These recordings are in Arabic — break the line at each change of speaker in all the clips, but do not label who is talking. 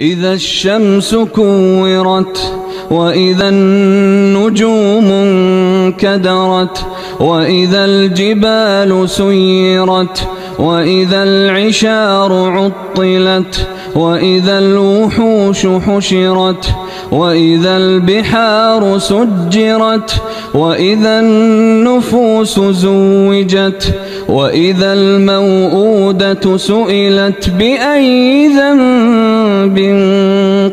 إذا الشمس كورت وإذا النجوم انكدرت وإذا الجبال سيرت وإذا العشار عطلت وإذا الوحوش حشرت وإذا البحار سجرت وإذا النفوس زوجت وإذا الموءودة سئلت بأي ذنب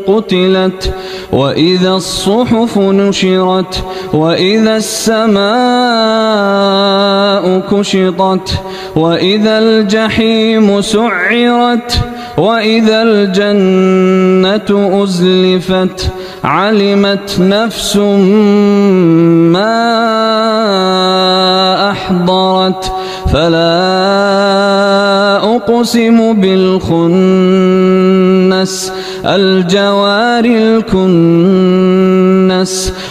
قتلت وإذا الصحف نشرت وإذا السماء كشطت وإذا الجحيم سعرت وإذا الجنة أزلفت علمت نفس ما أحضرت فلا أقسم بالخنس الجوار الكنس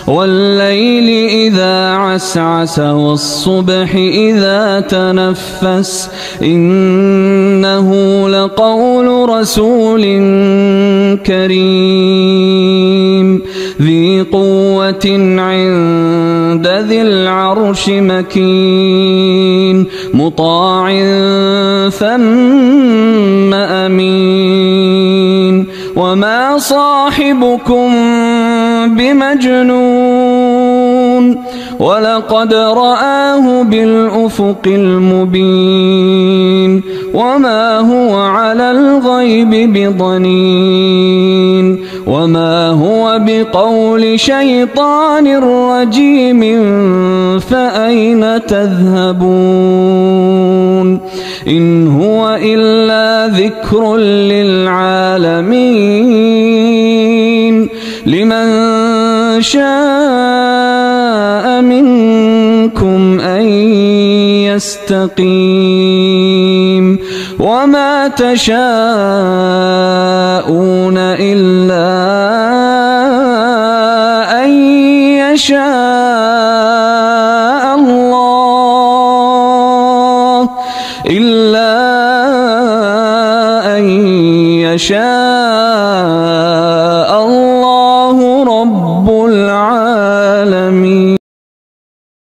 والليل إذا عسعس والصبح إذا تنفس إنه لقول رسول كريم ذي قوة عند ذي العرش مكين مطاع ثم أمين وما صاحبكم بمجنون ولقد رآه بالأفق المبين وما هو على الغيب بضنين وما هو بقول شيطان رجيم فأين تذهبون إن هو إلا ذكر للعالمين لمن شاء منكم أن يستقيم وما تشاءون إلا أن يشاء الله